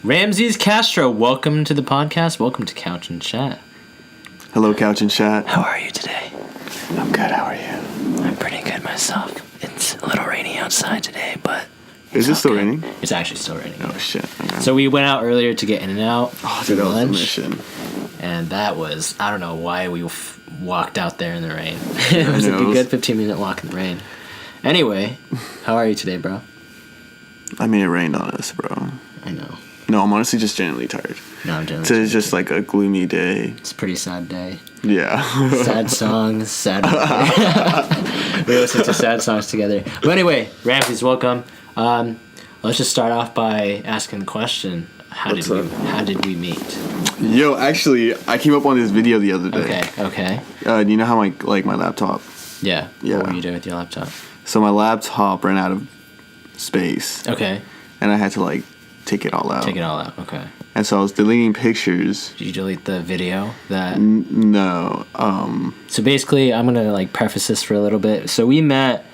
Ramses Castro, welcome to the podcast. Welcome to Couch and Chat. Hello, Couch and Chat. How are you today? I'm good. How are you? I'm pretty good myself. It's a little rainy outside today, but... Is it still raining? It's actually still raining. Oh, shit. Okay. So we went out earlier to get In-N-Out Dude, that was a mission. And that was... I don't know why we walked out there in the rain. It was a good 15-minute walk in the rain. Anyway, how are you today, bro? I mean, it rained on us, bro. I know. No, I'm honestly just genuinely tired. No, I'm genuinely Today's just like a gloomy day. It's a pretty sad day. Yeah. Sad songs, sad we listen to sad songs together. But anyway, Ramses, welcome. Let's just start off by asking the question: How did we meet? Yo, actually, I came up on this video the other day. Okay. You know how my laptop? Yeah. Yeah. What were you doing with your laptop? So my laptop ran out of space. Okay. And I had to take it all out. Take it all out. Okay. And so I was deleting pictures. Did you delete the video? No. So basically, I'm gonna preface this for a little bit. So we met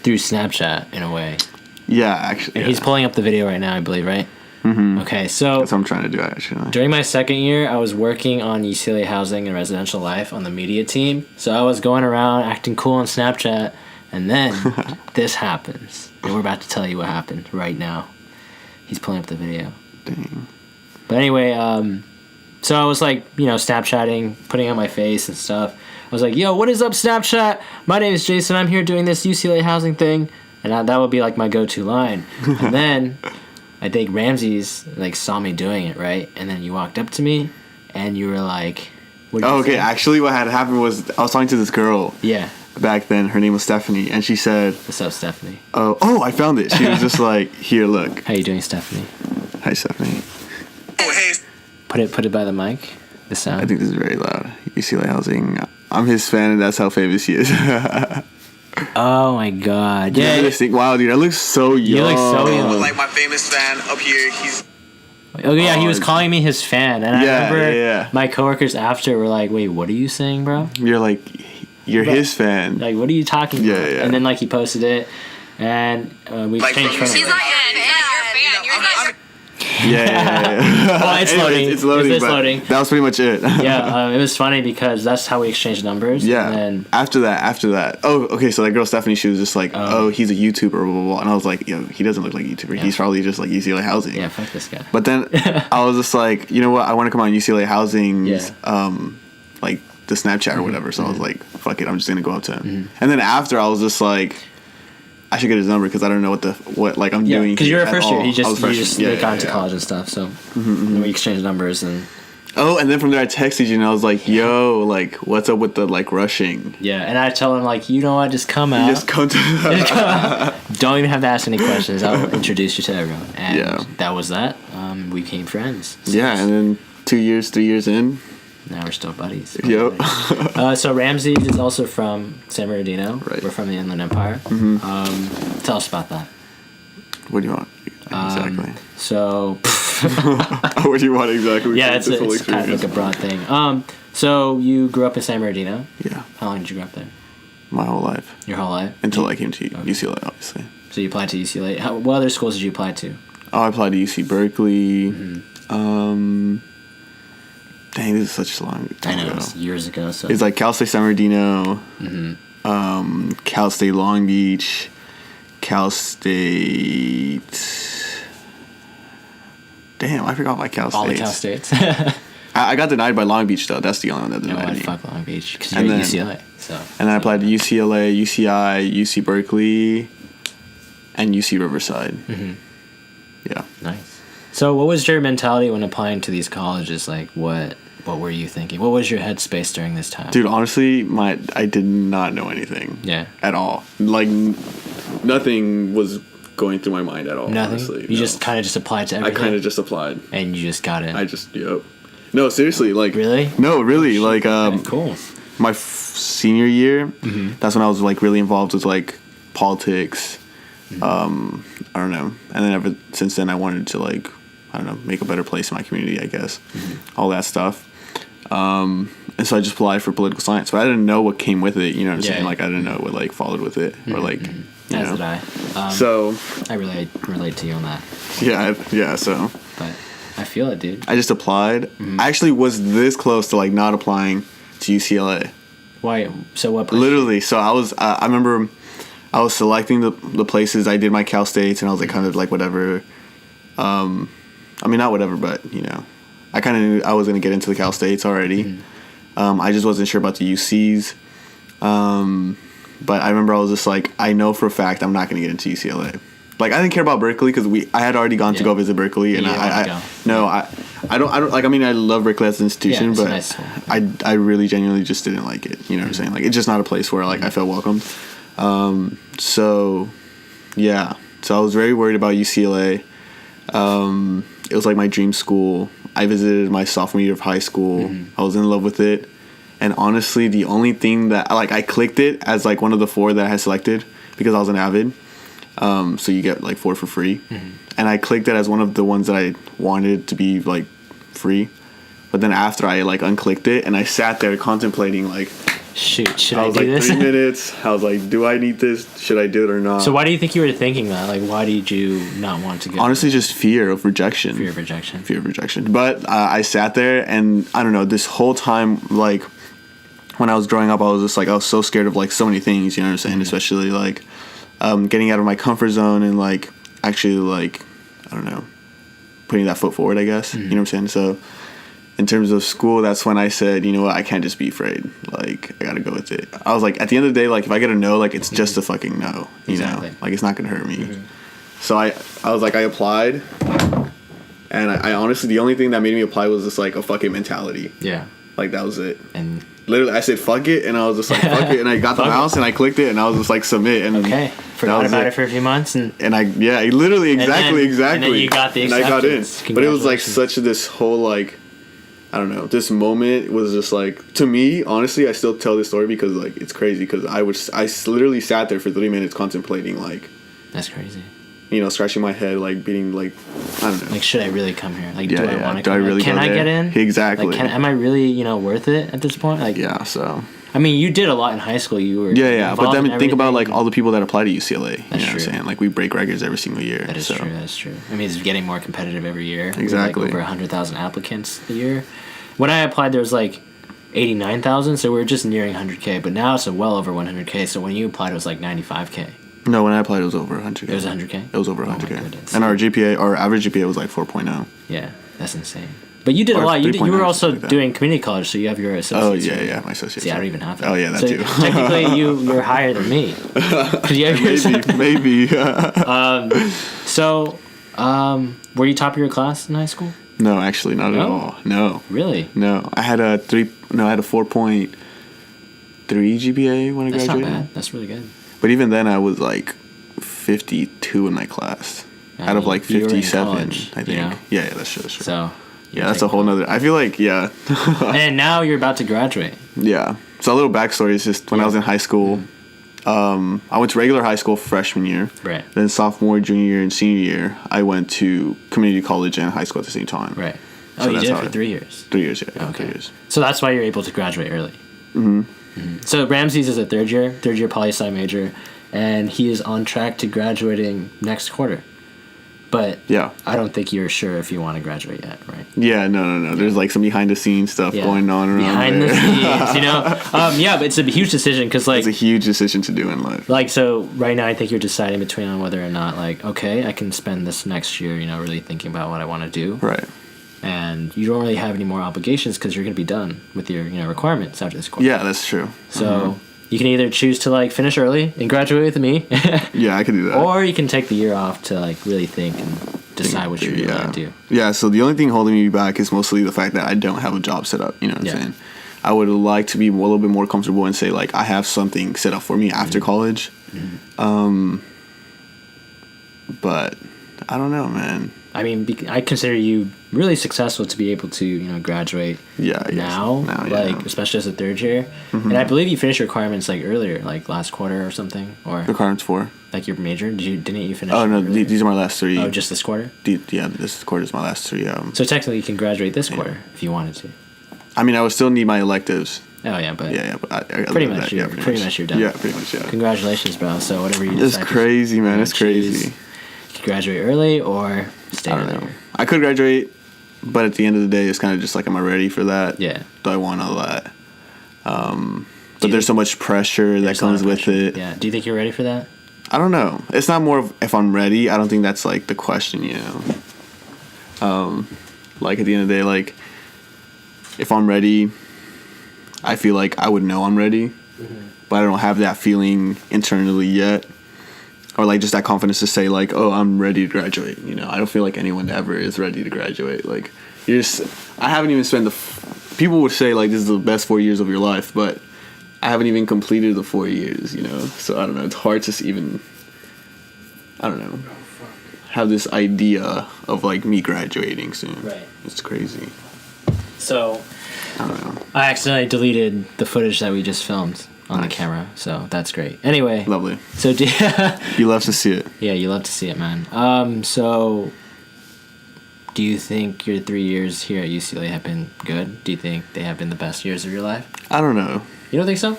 through Snapchat in a way. Yeah, actually. And he's pulling up the video right now, I believe, right? Mm-hmm. Okay, so that's what I'm trying to do, actually. During my second year, I was working on UCLA Housing and Residential Life on the media team. So I was going around acting cool on Snapchat, and then this happens. And we're about to tell you what happened right now. He's pulling up the video. Dang. But anyway, so I was Snapchatting, putting on my face and stuff. I was like, yo, what is up, Snapchat? My name is Jason. I'm here doing this UCLA housing thing. And that would be my go-to line. And then I think Ramses saw me doing it, right? And then you walked up to me and you were like, what did you okay, say? actually what had happened was I was talking to this girl. Yeah. Back then, her name was Stephanie, and she said, "What's up, Stephanie?" Oh, I found it. She was just like, "Here, look." How you doing, Stephanie? Hi, Stephanie. Oh, hey. Put it by the mic. The sound. I think this is very loud. UCLA Housing. I'm his fan, and that's how famous he is. Oh my God! Yeah. Wow, dude, I look so young. You look so young. My famous fan up here. He's. Oh yeah, he was calling me his fan, and I remember my coworkers after were like, "Wait, what are you saying, bro?" You're his fan. What are you talking about? Yeah. And then he posted it, and we exchanged photos. She's not your fan. You're fan. Yeah. Oh, it's loading. It's loading. It's loading. That was pretty much it. Yeah, it was funny because that's how we exchanged numbers. Yeah. And then after that. Oh, okay. So that girl Stephanie, she was just like, "Oh, he's a YouTuber." Blah blah blah. And I was like, "Yo, he doesn't look like a YouTuber. Yeah. He's probably just like UCLA Housing." Yeah, fuck this guy. But then I was just like, you know what? I want to come on UCLA Housing's the Snapchat or whatever. So I was like, fuck it, I'm just gonna go up to him. Mm-hmm. And then after, I was just like, I should get his number because I don't know what I'm doing. Because you're a first year. You just got into yeah. college and stuff. So and we exchanged numbers and. Oh, and then from there I texted you and I was like, yo, what's up with the rushing? Yeah, and I tell him you know what, just come out. Just come to. Don't even have to ask any questions. I'll introduce you to everyone. And that was that. We became friends. Yeah, and then 3 years in. Now we're still buddies. Yep. So Ramses is also from San Bernardino. Right. We're from the Inland Empire. Mm-hmm. Tell us about that. What do you want exactly? So. What do you want exactly? Yeah, it's kind of a broad thing. So you grew up in San Bernardino. Yeah. How long did you grow up there? My whole life. Your whole life. Until I came to UCLA, obviously. So you applied to UCLA. What other schools did you apply to? Oh, I applied to UC Berkeley. Mm-hmm. Dang, this is such a long time ago. It was years ago. So it's Cal State San Bernardino, Cal State Long Beach, Cal State. Damn, I forgot my Cal States. All the Cal States. I got denied by Long Beach though. That's the only one that denied me. Fuck Long Beach because you're at UCLA. So. And then I applied to UCLA, UCI, UC Berkeley, and UC Riverside. Mm-hmm. Yeah. Nice. So what was your mentality when applying to these colleges? What were you thinking? What was your headspace during this time? Dude, honestly, I did not know anything. Yeah. At all. Nothing was going through my mind at all. Nothing? Honestly, you just kind of just applied to everything? I kind of just applied. And you just got in? Yep. No, seriously, Really? No, really, cool. My senior year, that's when I was really involved with politics. I don't know. And then ever since then I wanted to make a better place in my community, I guess. All that stuff. And so I just applied for political science, but I didn't know what came with it. You know what I'm saying? I didn't know what followed with it, or As did I. So I relate to you on that. Yeah. So. But I feel it, dude. I just applied. Mm-hmm. I actually was this close to like not applying to UCLA. Why? So what? Literally. So I remember I was selecting the places. I did my Cal States, and I was like kind of like whatever. I mean, not whatever, but you know, I kind of knew I was gonna get into the Cal States already. Mm-hmm. I just wasn't sure about the UCs. But I remember I was just like, I know for a fact I'm not gonna get into UCLA. Like I didn't care about Berkeley because I had already gone to go visit Berkeley, and I don't like. I mean, I love Berkeley as an institution, but nice. I really genuinely just didn't like it. You know what I'm saying? Like it's just not a place where like I felt welcomed. So yeah, so I was very worried about UCLA. It was like my dream school. I visited my sophomore year of high school. I was in love with it, and honestly, the only thing that I clicked it as like one of the 4 that I had selected because I was an Avid. So you get like 4 for free, and I clicked it as one of the ones that I wanted to be like free, but then after I like unclicked it and I sat there contemplating like, shoot, should I do like this? 3 minutes. I was like, do I need this? Should I do it or not? So why do you think you were thinking that? Like, why did you not want to go? Honestly, just fear of rejection. Fear of rejection. Fear of rejection. But I sat there and I don't know. This whole time, like when I was growing up, I was just like I was so scared of like so many things. You know what I'm saying? Especially like. Getting out of my comfort zone and like actually like I don't know, putting that foot forward, I guess. You know what I'm saying? So in terms of school, that's when I said, you know what, I can't just be afraid. Like I gotta go with it. I was like, at the end of the day, like if I get a no, like it's just a fucking no. You know, like it's not gonna hurt me. So I was like, I applied, and I honestly the only thing that made me apply was just like a fucking mentality. Yeah. Like that was it. And literally, I said fuck it, and I was just like fuck it, and I got the mouse and I clicked it, and I was just like submit, and forgot about it for a few months, and literally exactly, and then you got the acceptance. And I got in, but it was like such this whole like I don't know, this moment was just like to me honestly I still tell this story because like it's crazy because I literally sat there for 3 minutes contemplating like that's crazy. You know, scratching my head, like beating, like I don't know. Like, should I really come here? Like, do I want to? Do I really? Can I get in? Exactly. Like, am I really, worth it at this point? Like, yeah. So. I mean, you did a lot in high school. You were. Yeah. But then think about like all the people that apply to UCLA. You know what I'm saying? Like we break records every single year. That is true. That's true. I mean, it's getting more competitive every year. Exactly. Like over 100,000 applicants a year. When I applied, there was like 89,000, so we were just nearing 100K. But now it's well over 100K. So when you applied, it was like 95K. No, when I applied, it was over 100K. It was 100K? It was over 100K. And our average GPA was like 4.0. Yeah, that's insane. But you did a lot. You were also doing community college, so you have your associates. Oh, yeah, my associates. See, I don't even have that. Oh, yeah, that so too. Technically, you're higher than me. Maybe. So, were you top of your class in high school? No, actually, not at all. No. Really? No. I had a 4.3 GPA when I graduated. That's not bad. That's really good. But even then, I was like 52 in my class out of like 57, I think. Yeah, that's true. So, yeah, that's a whole nother. I feel like, yeah. And now you're about to graduate. Yeah. So a little backstory is just when I was in high school, I went to regular high school freshman year. Right. Then sophomore, junior year, and senior year, I went to community college and high school at the same time. Right. So you did it for 3 years. 3 years, yeah. Okay. 3 years. So that's why you're able to graduate early. So Ramses is a third year poli-sci major, and he is on track to graduating next quarter. But yeah, I don't think you're sure if you want to graduate yet, right? Yeah, no. There's like some behind the scenes stuff going on around behind there. the scenes, yeah, but it's a huge decision because like it's a huge decision to do in life. Like so, right now I think you're deciding between on whether or not like okay, I can spend this next year, really thinking about what I want to do, right? And you don't really have any more obligations because you're going to be done with your requirements after this course. Yeah, that's true. So. You can either choose to like finish early and graduate with me. Yeah, I can do that. Or you can take the year off to like really think and decide what you really want to do. Yeah, so the only thing holding me back is mostly the fact that I don't have a job set up. You know what I'm saying? I would like to be a little bit more comfortable and say like I have something set up for me after college. But I don't know, man. I mean, I consider you really successful to be able to, graduate now, especially as a third year. And I believe you finished your requirements like earlier, like last quarter or something, or requirements for like your major. Didn't you finish? Oh no, these are my last 3. Oh, just this quarter? This quarter is my last 3. So technically, you can graduate this quarter if you wanted to. I mean, I would still need my electives. Oh yeah, but but pretty much you're done. Yeah, pretty much. Yeah. Congratulations, bro. So whatever you decide. It's crazy, man. It's crazy. You could graduate early or stay. I don't know. I could graduate But at the end of the day, it's kind of just like, am I ready for that? Yeah. Do I want all that? But there's so much pressure that comes with it. Yeah. Do you think you're ready for that? I don't know. It's not more of if I'm ready. I don't think that's like the question, Like at the end of the day, like if I'm ready, I feel like I would know I'm ready, but I don't have that feeling internally yet, or like just that confidence to say like, oh, I'm ready to graduate. I don't feel like anyone ever is ready to graduate. Like I haven't even spent people would say like this is the best 4 years of your life, but I haven't even completed the 4 years, So I don't know. It's hard to even, I don't know, have this idea of like me graduating soon. Right. It's crazy. So I don't know. I accidentally deleted the footage that we just filmed on the Nice. camera, so that's great. Anyway. Lovely. So You love to see it. yeah, you love to see it, man. So do you think your 3 years here at UCLA have been good? Do you think they have been the best years of your life? I don't know. You don't think so?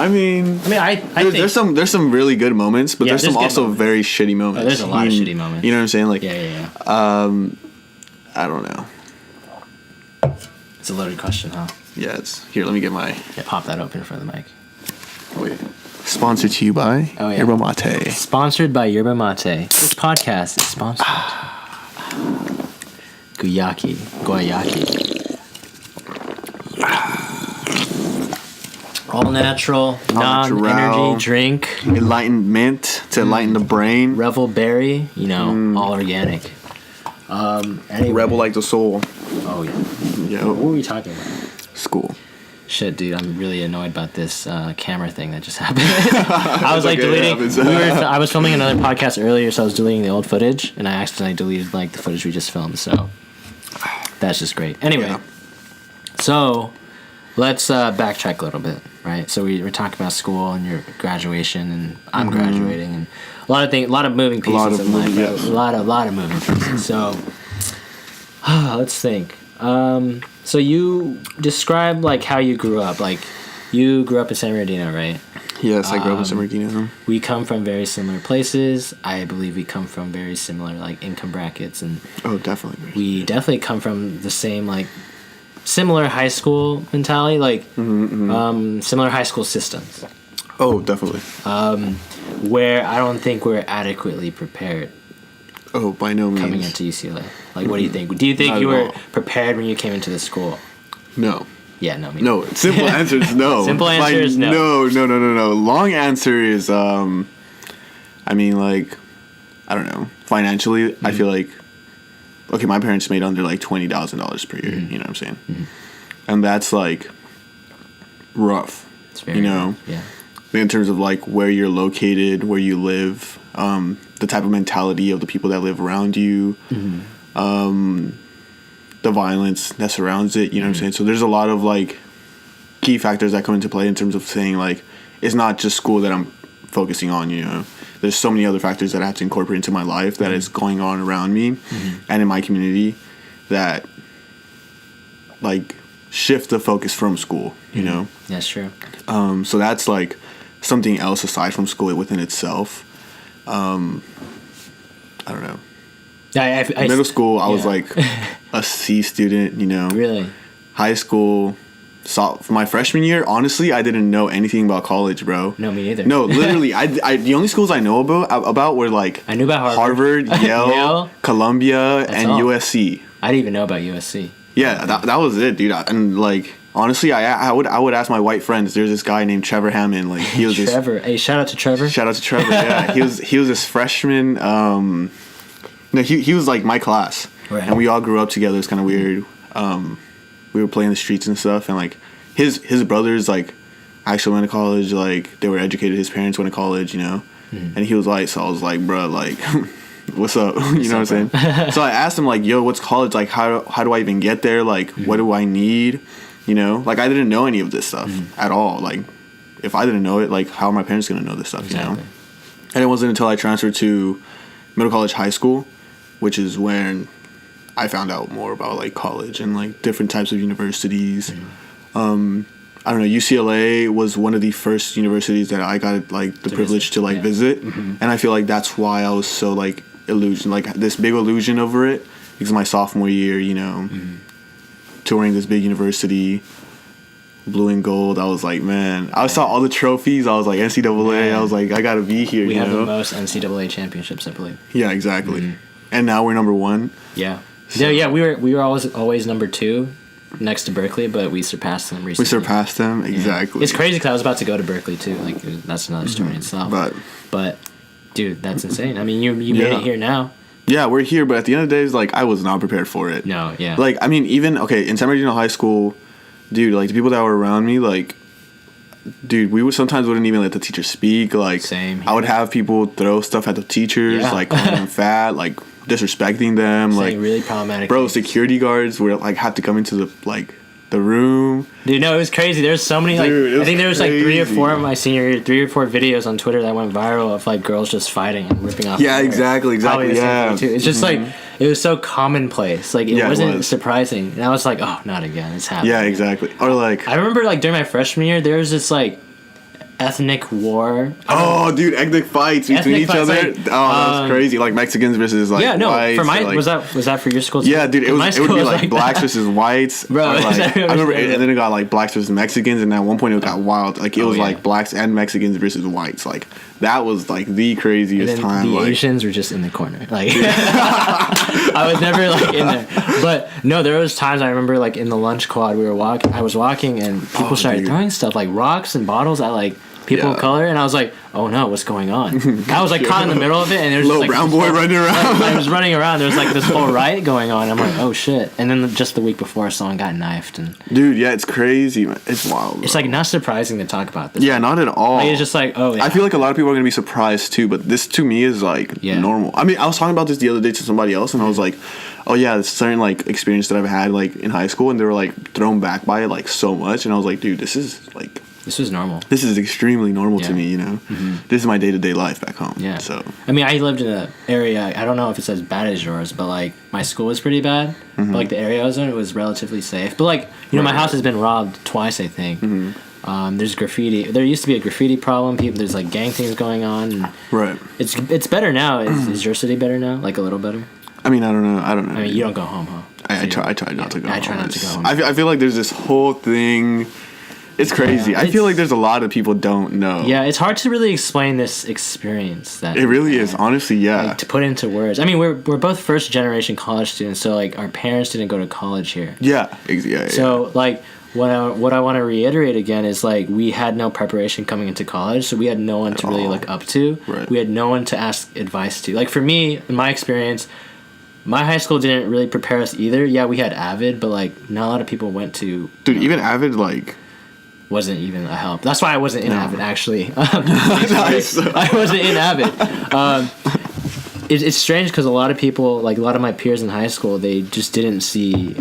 I mean, I think there's some really good moments, but Yeah, there's some there's good also moments. very shitty moments. there's a lot of shitty moments. You know what I'm saying? Like, Yeah. I don't know. It's a loaded question, huh? Yeah, it's here. Let me get my Yeah, pop that open in front of the mic. wait. Sponsored to you by Oh, yeah. Yerba Mate. Sponsored by Yerba Mate. This podcast is sponsored. Guayaki. All natural, non-energy drink. Enlightened mint to enlighten the brain. Revel berry, all organic. Anyway. Rebel like the soul. Oh yeah. Yeah. What were we talking about? School. Shit, dude, I'm really annoyed about this camera thing that just happened. I was like okay, it deleting. happens. I was filming another podcast earlier, so I was deleting the old footage, and I accidentally deleted like the footage we just filmed. So that's just great. Anyway, Yeah. so let's backtrack a little bit, right? So we were talking about school and your graduation, and I'm graduating, and a lot of moving pieces lot of in life. moving- Right? yes. A lot of moving pieces. So let's think. So you describe like how you grew up. Like you grew up in San Bernardino, right? Yes, I grew up in San Bernardino. We come from very similar places. I believe we come from very similar like income brackets, and Oh, definitely. we definitely come from the same like similar high school mentality, like similar high school systems. Oh, definitely. Where I don't think we're adequately prepared Oh, by no means. coming into UCLA. Like, what do you think? Do you think Not you at were all. prepared when you came into the school? No. Yeah, no, me No, simple answer is no. Simple answer is no. No. Long answer is, I mean, like, I don't know. Financially, I feel like, okay, my parents made under like $20,000 per year. You know what I'm saying? And that's like rough. It's very rough, yeah. in terms of like where you're located, where you live, the type of mentality of the people that live around you, the violence that surrounds it. You know what I'm saying? So there's a lot of like key factors that come into play in terms of saying like it's not just school that I'm focusing on. There's so many other factors that I have to incorporate into my life that is going on around me and in my community that like shift the focus from school. That's true. So that's like something else aside from school within itself. I don't know. Middle school, I was like a C student, Really? High school, for my freshman year, honestly, I didn't know anything about college, bro. No, me neither. No, literally, I the only schools I know about were like I knew about Harvard, Yale, Yale. Columbia, and all. USC. I didn't even know about USC. Yeah, that was it, dude. And like honestly, I would ask my white friends. There's this guy named Trevor Hammond. Like he was Trevor. Hey, shout out to Trevor. Shout out to Trevor. Yeah, he was this freshman. No, he was like my class, Right. and we all grew up together. It's kind of weird. We were playing the streets and stuff, and like his brothers like actually went to college. Like they were educated. His parents went to college, And he was like, so I was like, bro, like, what's up? You know what I'm saying? So I asked him like, yo, what's college? Like, how do I even get there? Like, what do I need? Like I didn't know any of this stuff at all. Like, if I didn't know it, like, how are my parents gonna know this stuff? Exactly. And it wasn't until I transferred to middle college, high school, which is when I found out more about like college and like different types of universities. I don't know. UCLA was one of the first universities that I got like the privilege to like visit, and I feel like that's why I was so like illusion, like this big illusion over it, because my sophomore year, you know, touring this big university, blue and gold. I was like, man, I saw all the trophies. I was like, NCAA. I was like, I gotta be here. We you have know? the most NCAA championships, I believe. Yeah, exactly. And now we're number 1. Yeah. So- Yeah, we were always number 2 next to Berkeley, but we surpassed them recently. We surpassed them, Yeah. exactly. It's crazy because I was about to go to Berkeley too. Like that's another story in itself. But dude, that's insane. I mean, you made Yeah. it here now. Yeah, we're here, but at the end of the day, it's like I was not prepared for it. No, yeah. Like, I mean, even in San Bernardino High School, dude, like the people that were around me, like, dude, we would sometimes wouldn't even let the teacher speak. Like, Same I would here. have people throw stuff at the teachers, Yeah. like calling them fat, like disrespecting them, Saying like really problematic. bro, things. security guards would like have to come into the room. Dude, no, it was crazy. There's so many like Dude, it I was think there was like 3 or crazy. 4 of my senior year, 3 or 4 videos on Twitter that went viral of like girls just fighting and ripping off. Yeah, their hair. exactly, Probably the same yeah. thing, too. It's just like it was so commonplace. Like it Yeah, it wasn't was. surprising, and I was like, oh, not again. It's happening. Yeah, exactly. Or like, I remember like during my freshman year, there was this like ethnic war. oh, dude, ethnic fights between Ethnic each fights, other. like, oh, that's crazy. Like Mexicans versus like Yeah, no. whites. For my or, like, was that for your school? Too? Yeah, dude, it My was. It would school be was like blacks versus whites. Bro, or, like, I I remember, understand and then it got like blacks versus Mexicans, and at one point it got wild. Like it was yeah. like blacks and Mexicans versus whites. Like that was like the And craziest then time. the Like, Asians were just in the corner. Like I was never like in there. But no, there was times I remember like in the lunch quad I was walking and people started dude. throwing stuff like rocks and bottles at like people of Yeah. color, and I was like, oh no, what's going on? I was like caught in the middle of it, and there's little just, like, brown boy running around. I was running around. There was like this whole riot going on. I'm like, oh shit! And then just the week before, someone got knifed, and Dude, yeah, it's crazy, man. It's wild. Bro. it's like not surprising to talk about this. yeah, not at all. Like, it's just like, oh, yeah. I feel like a lot of people are gonna be surprised too, but this to me is like Yeah. normal. I mean, I was talking about this the other day to somebody else, and I was like, "Oh yeah, it's certain like experience that I've had like in high school," and they were like thrown back by it like so much, and I was like, "Dude, this is like this was normal. this is extremely normal to Yeah. me. You know, this is my day to day life back home." Yeah. So I mean, I lived in an area. I don't know if it's as bad as yours, but like my school was pretty bad. But like the area I was in, it was relatively safe. But like you know, my Right. house has been robbed twice, I think. There's graffiti. There used to be a graffiti problem. There's like gang things going on. And right. it's better now. Is your city better now? Like a little better? I mean, I don't know. I don't know. I mean, you don't go home, huh? I try not to go. I try home. not to go home. I feel like there's this whole thing. It's crazy. Yeah, I feel like there's a lot of people don't know. Yeah, it's hard to really explain this experience. That It really is. Honestly, yeah. like, to put into words. I mean, we're both first generation college students, so like our parents didn't go to college here. Yeah. So like what I want to reiterate again is like we had no preparation coming into college, so we had no one to really all. look up to. Right. We had no one to ask advice to. Like for me, in my experience, my high school didn't really prepare us either. Yeah, we had Avid, but like not a lot of people went to. Dude, even Avid, like... Wasn't even a help. That's why I wasn't in No. Avid actually. Nice. I wasn't in Avid. It's strange because a lot of people, like a lot of my peers in high school, they just didn't see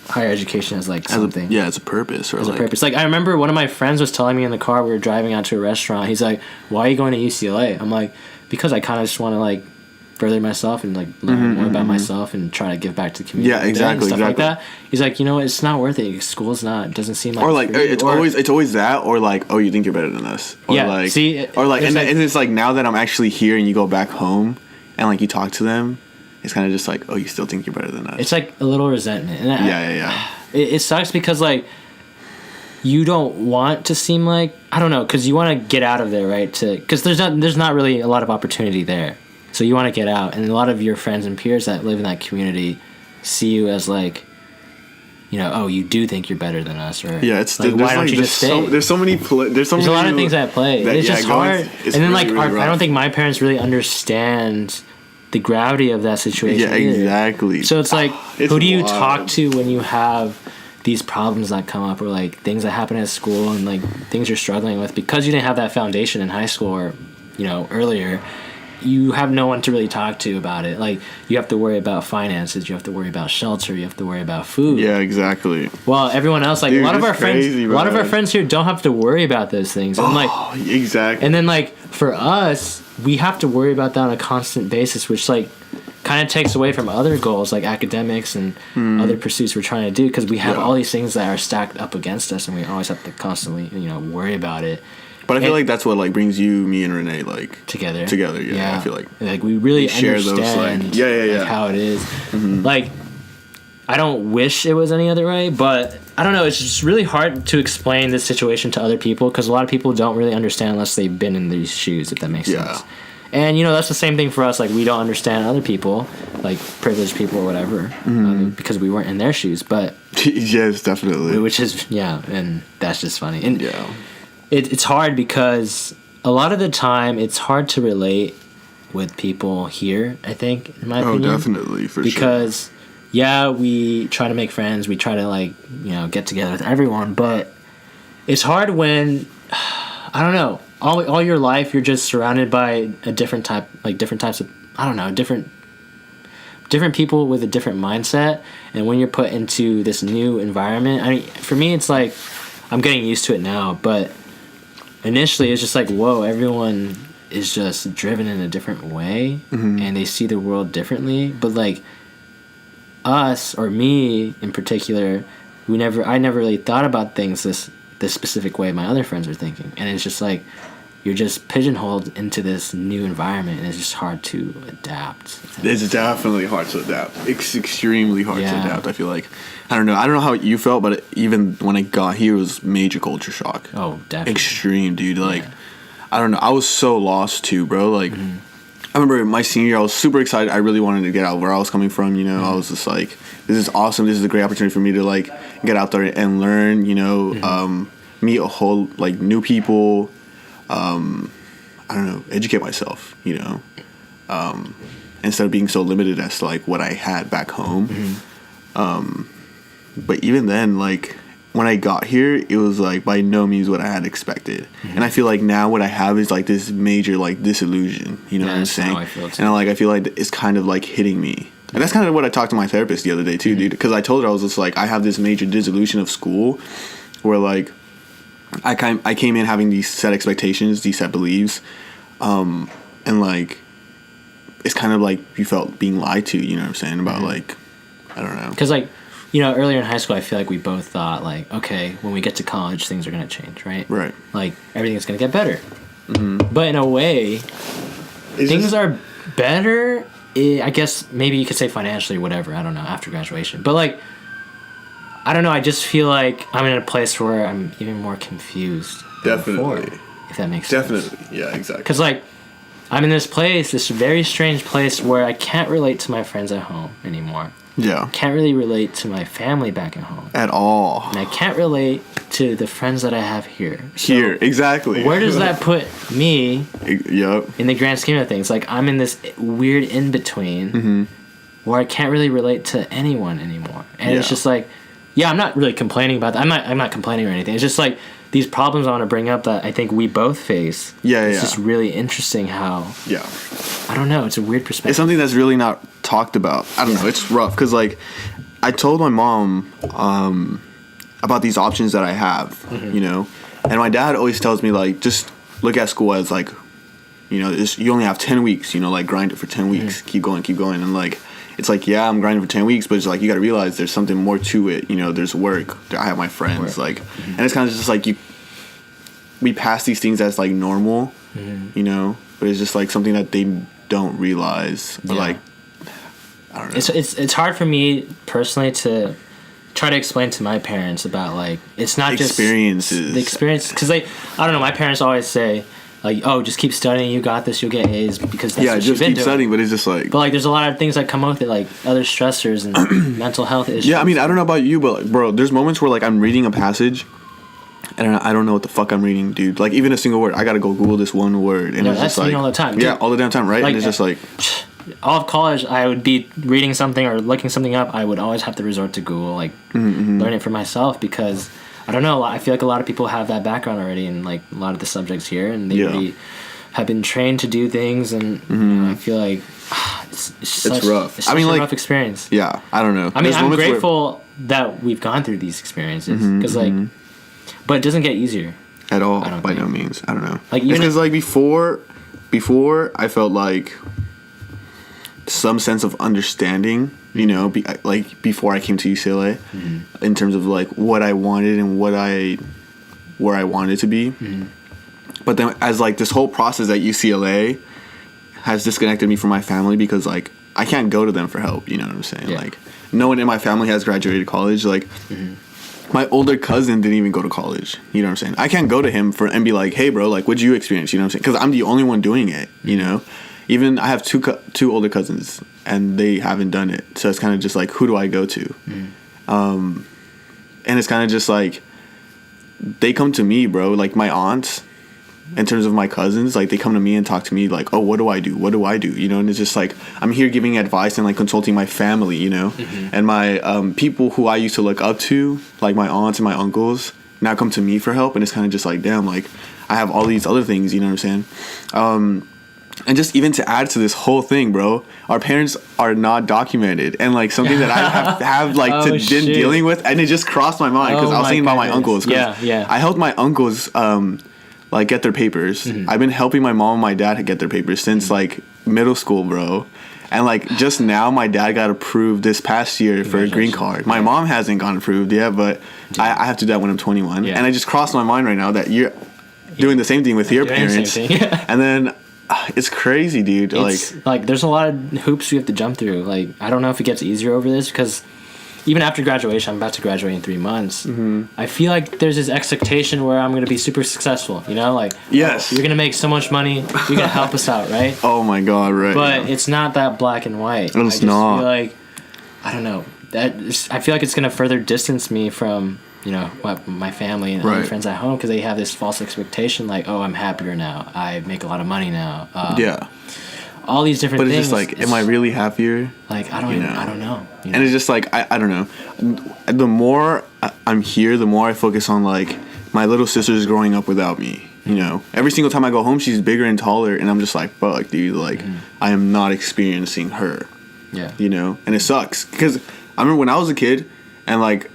higher education as like something. As a purpose. Or As like, a purpose. Like I remember one of my friends was telling me in the car, we were driving out to a restaurant. He's like, "Why are you going to UCLA?" I'm like, "Because I kind of just want to like further myself and like learn more about myself and try to give back to the community." Yeah, exactly, and stuff like exactly. that. He's like, you know what? It's not worth it. School's not. It doesn't seem like. Or like for you." it's Or- always that, or like, oh, you think you're better than us, or Yeah, like, see, or like, it's and, like- and it's like now that I'm actually here, and you go back home, and like you talk to them, it's kind of just like, oh, you still think you're better than us. It's like a little resentment. And yeah. It sucks because like you don't want to seem like, I don't know, because you want to get out of there, right? Because there's not really a lot of opportunity there, so you want to get out, and a lot of your friends and peers that live in that community see you as like, you know, oh, you do think you're better than us, or Yeah, it's like, why don't you just stay? there's so many There's a lot of things at play. that- It's yeah, just going- hard. it's And then really, like really I rough. don't think my parents really understand the gravity of that situation. Yeah, either. exactly. So it's like, It's who do you wild. talk to when you have these problems that come up, or like things that happen at school and like things you're struggling with because you didn't have that foundation in high school or, you know, earlier. You have no one to really talk to about it. Like you have to worry about finances, you have to worry about shelter, you have to worry about food. Yeah, exactly. Well, everyone else, like Dude, a lot of it's our friends, crazy, a lot of bro. our friends here don't have to worry about those things. And like, Oh, exactly. and then like for us, we have to worry about that on a constant basis, which like kind of takes away from other goals like academics and other pursuits we're trying to do, because we have Yeah. all these things that are stacked up against us, and we always have to constantly, you know, worry about it But I feel and- like that's what like brings you, me, and Renee like together. Together, yeah, I feel like we really we share those, understand like- yeah. like, how it is. Like I don't wish it was any other way, but I don't know. It's just really hard to explain this situation to other people because a lot of people don't really understand unless they've been in these shoes, if that makes sense. And, you know, that's the same thing for us. Like, we don't understand other people, like privileged people or whatever, because we weren't in their shoes. But yes, definitely. Which is, and that's just funny. And it's hard because a lot of the time it's hard to relate with people here, I think, in my opinion. Oh, definitely, for sure. Because, we try to make friends. We try to, like, you know, get together with everyone. But it's hard when, I don't know, all your life you're just surrounded by different types of, I don't know, different people with a different mindset. And when you're put into this new environment, I mean, for me, it's like, I'm getting used to it now. But initially, it's just like, whoa, everyone is just driven in a different way. And they see the world differently. But, like, us, or me in particular, I never really thought about things this specific way my other friends are thinking. And it's just like, you're just pigeonholed into this new environment, and it's just hard to adapt. It's definitely hard to adapt. It's extremely hard to adapt, I feel like. I don't know how you felt, but even when I got here, it was major culture shock. Oh, definitely. Extreme, dude. Like, I don't know. I was so lost, too, bro. Like, I remember my senior year, I was super excited. I really wanted to get out where I was coming from, you know. I was just like, this is awesome. This is a great opportunity for me to, like, get out there and learn, you know, meet a whole, like, new people. I don't know, educate myself, you know, instead of being so limited as to, like, what I had back home. But even then, like, when I got here, it was, like, by no means what I had expected. And I feel like now what I have is, like, this major, like, disillusion, you know what I'm saying? How I feel too. And, like, I feel like it's kind of, like, hitting me. And that's kind of what I talked to my therapist the other day, too, dude. Because I told her, I was just like, I have this major disillusion of school where, like, I came in having these set expectations, these set beliefs, and, like, it's kind of like you felt being lied to, you know what I'm saying, about, like, I don't know. Because, like, you know, earlier in high school, I feel like we both thought, like, okay, when we get to college, things are going to change, right? Right. Like, everything's going to get better. But in a way, things are better, I guess, maybe you could say financially, whatever, I don't know, after graduation. But, like, I don't know, I just feel like I'm in a place where I'm even more confused. Definitely. Before, if that makes sense. Definitely, yeah, exactly. Because, like, I'm in this place, this very strange place where I can't relate to my friends at home anymore. Yeah. Can't really relate to my family back at home. At all. And I can't relate to the friends that I have here. So Here, exactly. Where does that put me Yep. in the grand scheme of things? Like, I'm in this weird in-between where I can't really relate to anyone anymore. And it's just like, I'm not really complaining about that. I'm not complaining or anything. It's just like these problems I want to bring up that I think we both face. It's just really interesting how. Yeah. I don't know. It's a weird perspective. It's something that's really not talked about. I don't know. It's rough because, like, I told my mom about these options that I have, you know, and my dad always tells me, like, just look at school as, like, you know, you only have 10 weeks, you know, like, grind it for 10 weeks, keep going. And, like, it's like, yeah, I'm grinding for 10 weeks, but it's like, you got to realize there's something more to it. You know, there's work. I have my friends, like, and it's kind of just like we pass these things as, like, normal, you know, but it's just, like, something that they don't realize. But, like, I don't know. It's hard for me personally to try to explain to my parents about, like, it's not experiences. Just the experience, because I don't know, my parents always say, like, oh, just keep studying, you got this, you'll get A's, because that's what you've been doing. Keep studying, but it's just like... But, like, there's a lot of things that come with it, like other stressors and mental health issues. Yeah, I mean, I don't know about you, but, like, bro, there's moments where, like, I'm reading a passage, and I don't know what the fuck I'm reading, dude. Like, even a single word, I gotta go Google this one word, and it's just like... all the time. Yeah, all the damn time, right? Like, and it's just like... All of college, I would be reading something or looking something up, I would always have to resort to Google, like, learn it for myself, because... I don't know, I feel like a lot of people have that background already in, like, a lot of the subjects here, and they already have been trained to do things, and you know, I feel like it's rough. It's such a rough experience. Yeah, I don't know. I mean, I'm grateful that we've gone through these experiences, because like, but it doesn't get easier at all. By no means. I don't know. Like, it's because, like, before I felt like some sense of understanding. You know, like, before I came to UCLA, in terms of, like, what I wanted and where I wanted to be. But then, as, like, this whole process at UCLA has disconnected me from my family, because, like, I can't go to them for help, you know what I'm saying? Like, no one in my family has graduated college. Like, my older cousin didn't even go to college. You know what I'm saying? I can't go to him and be like, hey, bro, like, what'd you experience? You know what I'm saying? Because I'm the only one doing it, you know? Even I have two older cousins, and they haven't done it. So it's kind of just like, who do I go to? And it's kind of just like, they come to me, bro. Like, my aunts, in terms of my cousins, like, they come to me and talk to me like, oh, what do I do? What do I do? You know, and it's just like, I'm here giving advice and like consulting my family, you know, and my people who I used to look up to, like my aunts and my uncles, now come to me for help. And it's kind of just like, damn, like, I have all these other things, you know what I'm saying? And just even to add to this whole thing, bro, our parents are not documented, and like something that I have like been dealing with, and it just crossed my mind because I was thinking about my uncles. Yeah. I helped my uncles like get their papers. I've been helping my mom and my dad get their papers since like middle school, bro. And like just now, my dad got approved this past year for a green card. My mom hasn't gotten approved yet, but I have to do that when I'm 21. And it just crossed my mind right now that you're doing the same thing with your parents. And then it's crazy, dude. It's like there's a lot of hoops we have to jump through. Like, I don't know if it gets easier over this, because even after graduation, I'm about to graduate in 3 months. I feel like there's this expectation where I'm going to be super successful, you know? Like, yes, you're going to make so much money, you're going to help us out, right? Oh my God, right. But it's not that black and white. It's not. Feel like, I don't know. I feel like it's going to further distance me from, you know, my family and other friends at home, because they have this false expectation like, oh, I'm happier now, I make a lot of money now. All these different things. But it's just like, am I really happier? Like, I don't know. You know? And it's just like, I don't know. The more I'm here, the more I focus on like my little sister's growing up without me. You know, every single time I go home, she's bigger and taller, and I'm just like, fuck, dude. Like, I am not experiencing her. Yeah. You know, and it sucks, because I remember when I was a kid, and like,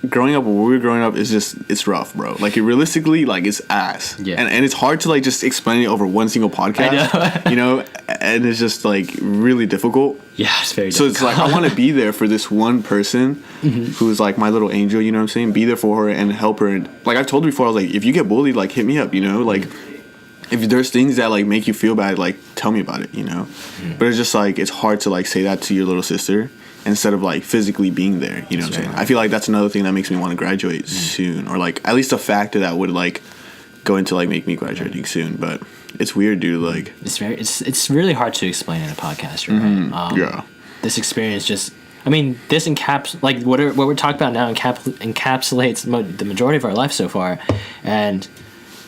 growing up, when we were growing up, it's rough, bro. Like, it realistically, like, it's ass. Yeah. And it's hard to like just explain it over one single podcast. I know. You know, and it's just like really difficult. Yeah, it's very so difficult. It's like, I want to be there for this one person who's like my little angel, you know what I'm saying? Be there for her and help her. And like I've told her before, I was like, if you get bullied, like, hit me up, you know? Like, if there's things that like make you feel bad, like, tell me about it, you know? But it's just like, it's hard to like say that to your little sister instead of like physically being there, you know what I'm saying? I feel like that's another thing that makes me want to graduate soon, or like at least a factor that would like go into like make me graduating soon. But it's weird, dude. Like, it's really hard to explain in a podcast, right? Yeah. This experience just, I mean, this like what we're talking about now encapsulates the majority of our life so far, and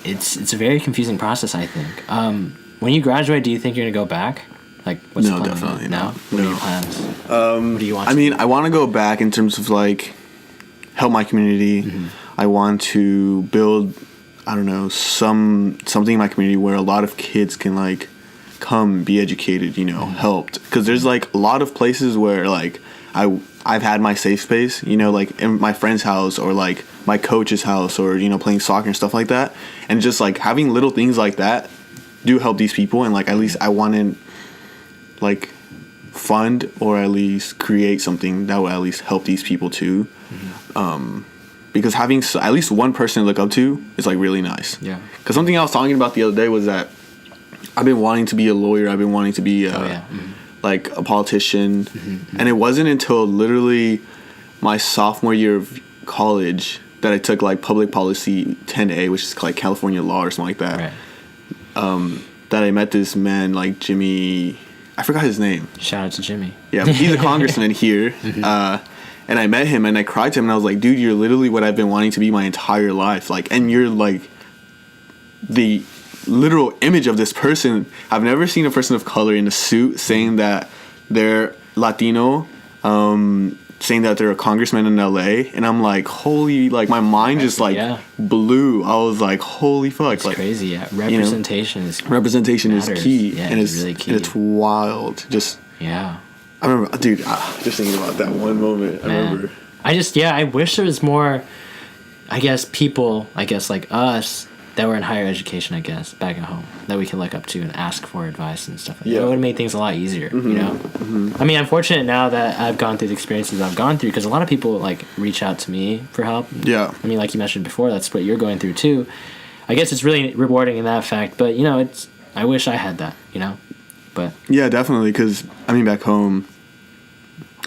it's a very confusing process, I think. When you graduate, do you think you're gonna go back? Like, what's the plan? Definitely now? not. What are your plans? What do you want? I mean, I want to go back in terms of like help my community. I want to build, I don't know, something in my community where a lot of kids can like come be educated, you know, helped. Because there's like a lot of places where like I've had my safe space, you know, like in my friend's house or like my coach's house, or, you know, playing soccer and stuff like that. And just like having little things like that do help these people. And like, at least I want to like fund or at least create something that will at least help these people too. Because having at least one person to look up to is like really nice. Yeah. Because something I was talking about the other day was that I've been wanting to be a lawyer. I've been wanting to be like a politician. And it wasn't until literally my sophomore year of college that I took like public policy 10A, which is like California law or something like that. Right. That I met this man like Jimmy. I forgot his name. Shout out to Jimmy. Yeah, he's a congressman here. And I met him and I cried to him and I was like, dude, you're literally what I've been wanting to be my entire life. Like, and you're like the literal image of this person. I've never seen a person of color in a suit saying that they're Latino, saying that they're a congressman in LA. And I'm like, holy, like my mind just like blew. I was like, holy fuck. It's like crazy, yeah. Representation is key. Yeah, and it's really key. And it's wild. Just I remember, dude, just thinking about that one moment. I remember. I wish there was more, I guess, people, I guess, like us that were in higher education, I guess, back at home, that we can look up to and ask for advice and stuff like that. It would have made things a lot easier, you know? I mean, I'm fortunate now that I've gone through the experiences I've gone through, because a lot of people, like, reach out to me for help. Yeah. I mean, like you mentioned before, that's what you're going through, too. I guess it's really rewarding in that fact, but, you know, I wish I had that, you know? But yeah, definitely, because, I mean, back home,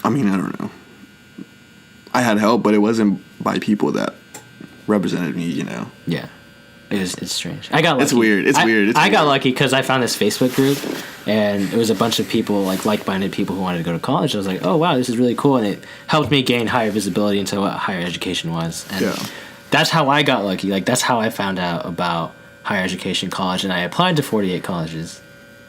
I mean, I don't know. I had help, but it wasn't by people that represented me, you know. Yeah. It's strange. I got lucky. It's weird. I got lucky because I found this Facebook group, and it was a bunch of people, like-minded people who wanted to go to college. I was like, oh, wow, this is really cool, and it helped me gain higher visibility into what higher education was. And that's how I got lucky. Like, that's how I found out about higher education college, and I applied to 48 colleges.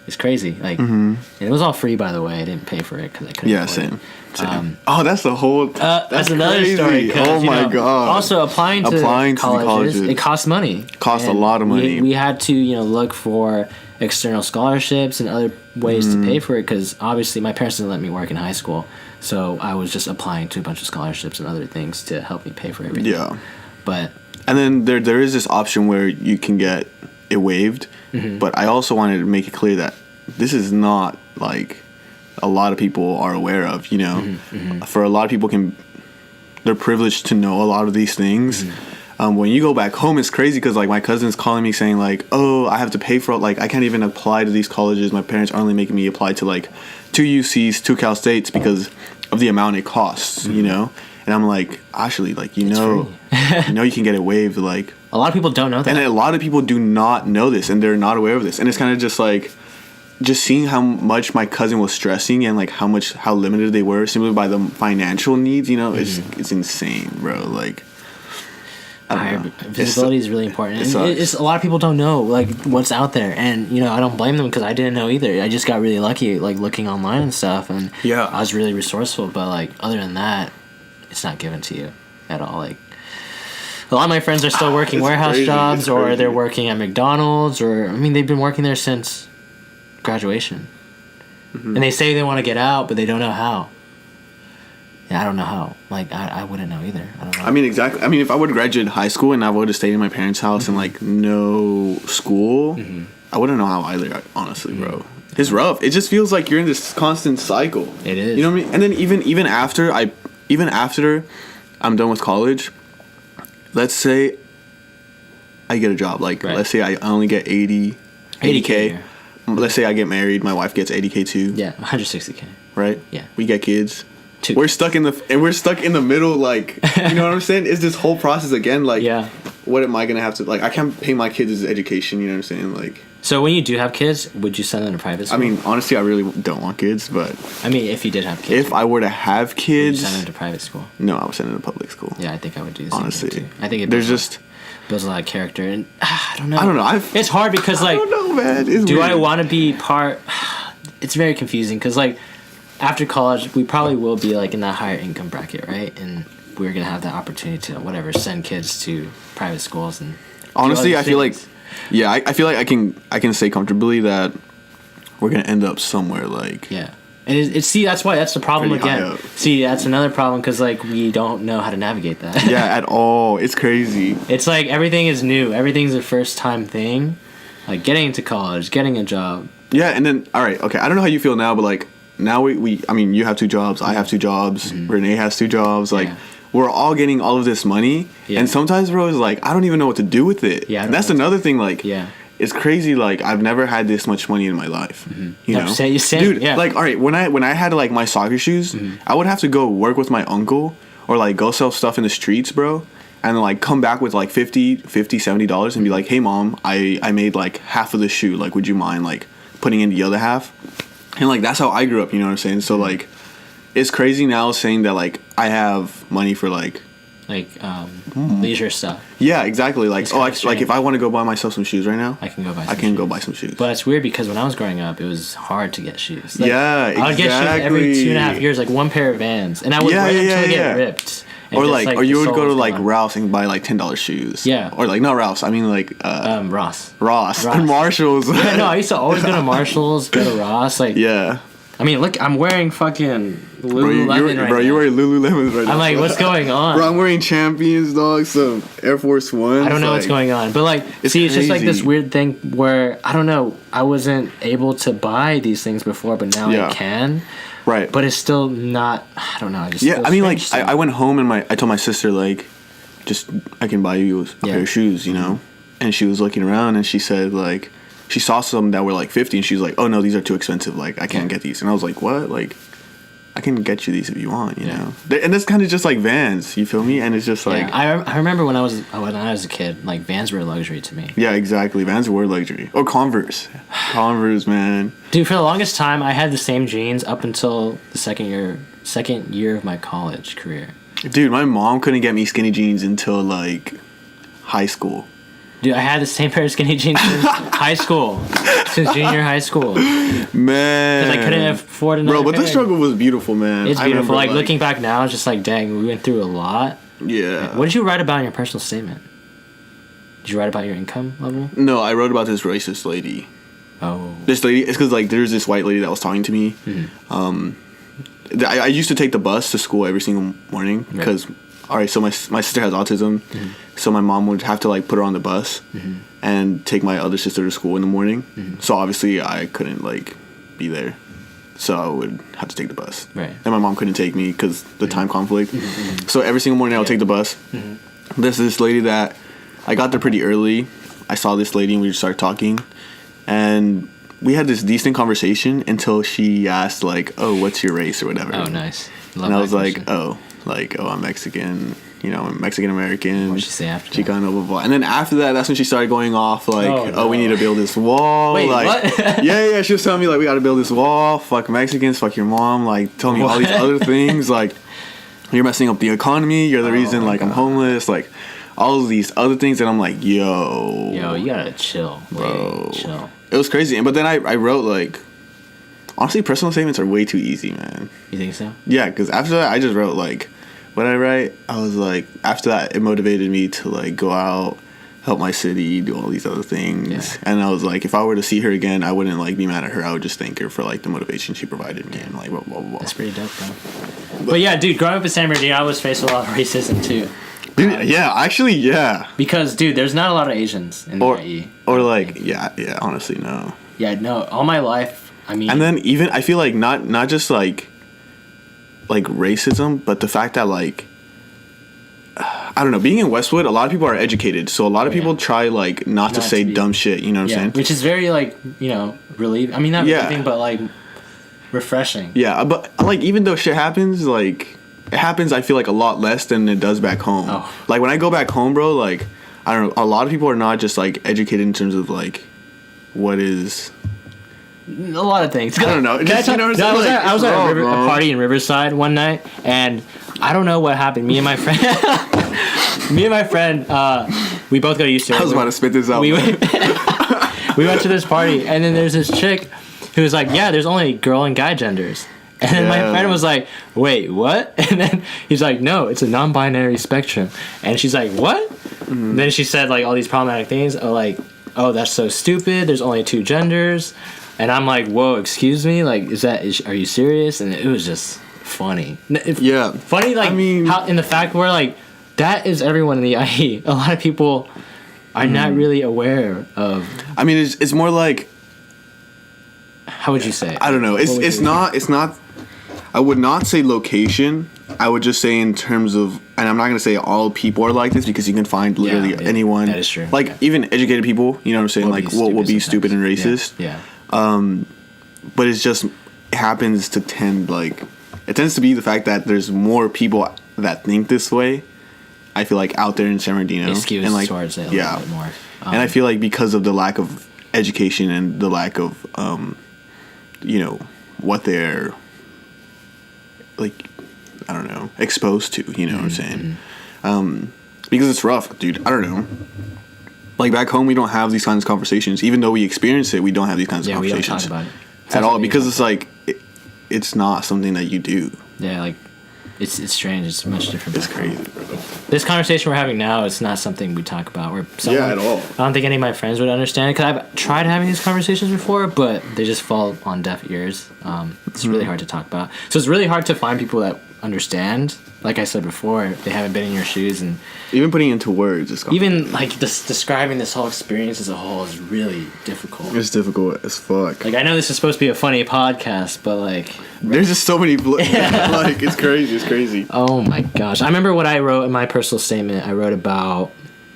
It's crazy. Like, and it was all free, by the way. I didn't pay for it because I couldn't afford it. Same. That's the whole. That's another crazy. story. Oh my god! Also, applying to colleges, it costs money. Costs a lot of money. We had to, look for external scholarships and other ways to pay for it because obviously my parents didn't let me work in high school, so I was just applying to a bunch of scholarships and other things to help me pay for everything. Yeah. And then there is this option where you can get it waived, but I also wanted to make it clear that this is not like a lot of people are aware of, For a lot of people they're privileged to know a lot of these things. When you go back home, it's crazy because like my cousin's calling me saying like, oh, I have to pay for like I can't even apply to these colleges. My parents are only making me apply to like 2 UCs, 2 Cal States because of the amount it costs, And I'm like, actually, like you can get it waived. Like a lot of people don't know that, and a lot of people do not know this, and they're not aware of this, and it's kind of just like. Just seeing how much my cousin was stressing and like how limited they were simply by the financial needs, it's insane, bro. Like, visibility is really important. It's a lot of people don't know like what's out there, and I don't blame them because I didn't know either. I just got really lucky, like looking online and stuff, and I was really resourceful. But like other than that, it's not given to you at all. Like a lot of my friends are still working warehouse jobs, or they're working at McDonald's, or they've been working there since graduation, and they say they want to get out, but they don't know how. I don't know how. Like I wouldn't know either. I don't know. Exactly. If I would have graduated high school and I would have stayed in my parents' house and like no school, I wouldn't know how either. Honestly, bro, it's rough. It just feels like you're in this constant cycle. It is. You know what I mean? And then even after I'm done with college, let's say I get a job. Like let's say I only get 80K. Let's say I get married, my wife gets 80K too. Yeah, 160K. Right? Yeah. We get kids. 2. We're stuck in the middle, like, you know what I'm saying? It's this whole process again, like, what am I gonna have to, like, I can't pay my kids' education, you know what I'm saying? Like. So when you do have kids, would you send them to private school? Honestly, I really don't want kids, but. If you did have kids. If I were to have kids. Would you send them to private school? No, I would send them to public school. Yeah, I think I would do the same honestly. thing too. I think there's just. Builds a lot of character, and I don't know. It's hard because like, I don't know, man. It's weird. I want to be part? It's very confusing because like, after college, we probably will be like in that higher income bracket, right? And we're gonna have that opportunity to send kids to private schools and. Honestly, I feel like, I feel like I can say comfortably that we're gonna end up somewhere like. Yeah. And that's the problem again. See, that's another problem because like we don't know how to navigate that. Yeah, at all. It's crazy. It's like everything is new. Everything's a first time thing. Like getting into college, getting a job. Yeah, and then all right, okay. I don't know how you feel now, but like now we you have 2 jobs, I have 2 jobs, Renee has 2 jobs. Like we're all getting all of this money, and sometimes, bro, it's like I don't even know what to do with it. Yeah, that's another thing. Like it's crazy. Like I've never had this much money in my life. You know, dude. Yeah. Like all right, when I had like my soccer shoes, I would have to go work with my uncle or like go sell stuff in the streets, bro, and then like come back with like $70 and be like, hey mom, I made like half of the shoe. Like, would you mind like putting in the other half? And like that's how I grew up. You know what I'm saying? So like, it's crazy now saying that like I have money for like leisure stuff. Yeah, exactly. Like like if I want to go buy myself some shoes right now, I can go buy some shoes. But it's weird because when I was growing up, it was hard to get shoes. Like, exactly. I would get shoes every 2.5 years, like one pair of Vans, and I would wear them until they get ripped. Or or you would go to like Ralph's and buy like $10 shoes. Yeah. Or like not Ralph's. I mean like Ross and Marshalls. Yeah, no, I used to always go to Marshalls, go to Ross. Like I mean, look, I'm wearing fucking Lululemon right now. You're wearing Lululemons right now. I'm like, what's going on? Bro, I'm wearing Champions, dog, some Air Force Ones. I don't know what's going on. But, like, it's just like this weird thing where, I don't know, I wasn't able to buy these things before, but now I can. Right. But it's still not, I don't know. I mean, like, I went home and I told my sister, like, I can buy you a pair of shoes, you know? And she was looking around and she said, like, she saw some that were like 50 and she was like, oh no, these are too expensive, like I can't get these. And I was like, what? Like I can get you these if you want, you know. And that's kind of just like Vans, you feel me? And it's just like I remember when I was a kid, like Vans were a luxury to me. Yeah, exactly. Vans were luxury. Or Converse, man. Dude, for the longest time, I had the same jeans up until the second year of my college career. Dude, my mom couldn't get me skinny jeans until like high school. Dude, I had the same pair of skinny jeans since high school. Since junior high school. Man. Because I couldn't afford another Bro, but pair. the struggle was beautiful, man. It's I beautiful. remember, Like, looking back now, it's just like, dang, we went through a lot. Yeah. Like, what did you write about in your personal statement? Did you write about your income level? No, I wrote about this racist lady. Oh. This lady, it's because, like, there's this white lady that was talking to me. Mm-hmm. I used to take the bus to school every single morning because, all right, so my sister has autism, so my mom would have to, like, put her on the bus and take my other sister to school in the morning. So obviously I couldn't, like, be there. So I would have to take the bus. Right. And my mom couldn't take me because the time conflict. So every single morning I would take the bus. There's this lady that I got there pretty early. I saw this lady and we just started talking. And we had this decent conversation until she asked, like, oh, what's your race or whatever. Oh, nice. Love and I that was question. like, I'm Mexican. You know, I'm Mexican-American. What'd she say after that? Chicano, blah, blah, blah. And then after that, that's when she started going off, like, Oh, no. we need to build this wall. Wait, like, what? yeah, she was telling me, like, we got to build this wall. Fuck Mexicans, fuck your mom. Like, tell me all these other things. Like, you're messing up the economy. You're the reason, like, I'm homeless. Like, all of these other things. And I'm like, yo. Yo, you gotta chill, bro. Chill. It was crazy. But then I wrote, like, honestly, personal statements are way too easy, man. You think so? Yeah, because after that, I just wrote, like, what I write, I was like, after that, it motivated me to, like, go out, help my city, do all these other things. Yeah. And I was like, if I were to see her again, I wouldn't, like, be mad at her. I would just thank her for, like, the motivation she provided me and, like, blah, blah, blah. That's pretty dope, bro. But yeah, dude, growing up in San Bernardino, I was faced with a lot of racism, too. Dude, yeah, actually, yeah. Because, dude, there's not a lot of Asians in the IE. Or, like, yeah, honestly, no. Yeah, no, all my life, I mean... And then even, I feel like, not just, like racism, but the fact that, like, I don't know, being in Westwood, a lot of people are educated, so a lot of people try, like, not to say dumb shit, you know what I'm saying? Which is very, like, you know, relieving. I mean, not relieving, but, like, refreshing. Yeah, but, like, even though shit happens, like, it happens, I feel like, a lot less than it does back home. Oh. Like, when I go back home, bro, like, I don't know, a lot of people are not just, like, educated in terms of, like, what is... A lot of things. I don't know. I was at a party in Riverside one night, and I don't know what happened. Me and my friend, we both go to UCLA. I was about to spit this out. We went to this party, and then there's this chick who was like, "Yeah, there's only girl and guy genders." And then my friend was like, "Wait, what?" And then he's like, "No, it's a non-binary spectrum." And she's like, "What?" And then she said like all these problematic things, like, "Oh, that's so stupid. There's only two genders." And I'm like, whoa, excuse me? Like, are you serious? And it was just funny. Yeah. Funny, like, I mean, how, in the fact where, like, that is everyone in the IE. A lot of people are not really aware of. I mean, it's more like. How would you say it? I don't know. It's not. I would not say location. I would just say in terms of, and I'm not going to say all people are like this because you can find literally anyone. That is true. Like, even educated people, you know what I'm saying? Like, will be stupid and racist. Yeah. But it's just, it happens to it tends to be the fact that there's more people that think this way. I feel like out there in San Bernardino. It skews and like, towards it a little bit more. And I feel like because of the lack of education and the lack of, you know, what they're, like, I don't know, exposed to, you know what I'm saying? Because it's rough, dude. I don't know. Like, back home, we don't have these kinds of conversations. Even though we experience it, we don't have these kinds of conversations. We don't talk about it. At all, because it's like, it's not something that you do. Yeah, like, it's strange. It's much different. It's crazy, bro. This conversation we're having now, it's not something we talk about. At all. I don't think any of my friends would understand it, because I've tried having these conversations before, but they just fall on deaf ears. It's really hard to talk about. So it's really hard to find people that understand. Like I said before, they haven't been in your shoes, and even putting it into words is even like describing this whole experience as a whole is really difficult. It's difficult as fuck. Like, I know this is supposed to be a funny podcast, but like, there's just so many like, it's crazy. Oh my gosh. I remember what I wrote in my personal statement. I wrote about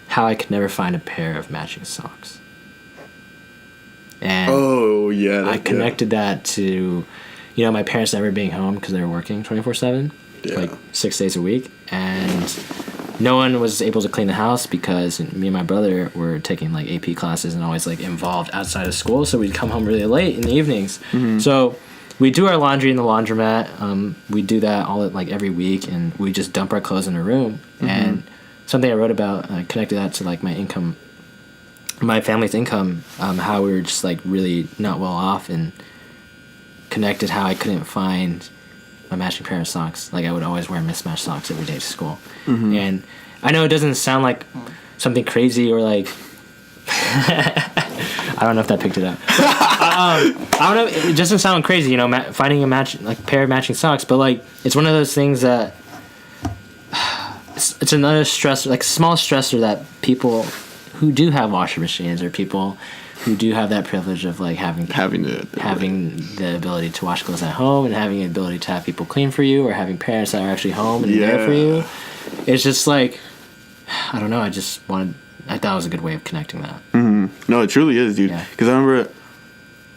how I could never find a pair of matching socks. And I connected that to, my parents never being home because they were working 24/7, like 6 days a week, and no one was able to clean the house because me and my brother were taking like AP classes and always like involved outside of school, so we'd come home really late in the evenings. So we do our laundry in the laundromat. We do that all like every week, and we just dump our clothes in a room. And something I wrote about, I connected that to like my family's income, how we were just like really not well off, and connected how I couldn't find my matching pair of socks. Like I would always wear mismatched socks every day to school. And I know it doesn't sound like something crazy or like I don't know if that picked it up. But, I don't know. It doesn't sound crazy, finding a pair of matching socks. But like, it's one of those things that it's another stressor, like small stressor that people who do have washing machines or people who do have that privilege of like having the ability to wash clothes at home and having the ability to have people clean for you, or having parents that are actually home and there for you. It's just like, I don't know. I thought it was a good way of connecting that. No, it truly is, dude. Because I remember,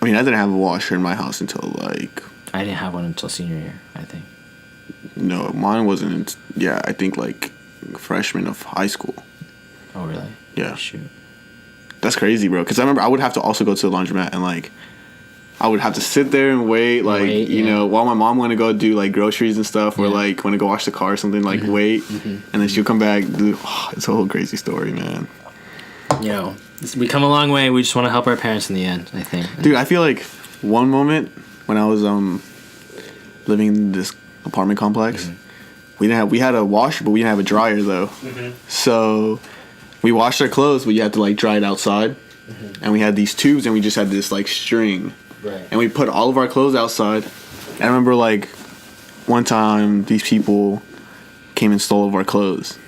I didn't have a washer in my house until like... I didn't have one until senior year, I think. No, mine wasn't. I think like freshman of high school. Oh, really? Yeah. Shoot. That's crazy, bro. Because I remember I would have to also go to the laundromat and like I would have to sit there and wait, like while my mom went to go do like groceries and stuff, or like want to go wash the car or something, like wait, and then she'll come back. It's a whole crazy story, man. We come a long way. We just want to help our parents in the end, I think. Dude, I feel like one moment when I was living in this apartment complex, we had a washer, but we didn't have a dryer though. So we washed our clothes, but you had to like dry it outside. And we had these tubes, and we just had this like string. Right. And we put all of our clothes outside. And I remember like one time these people came and stole all of our clothes.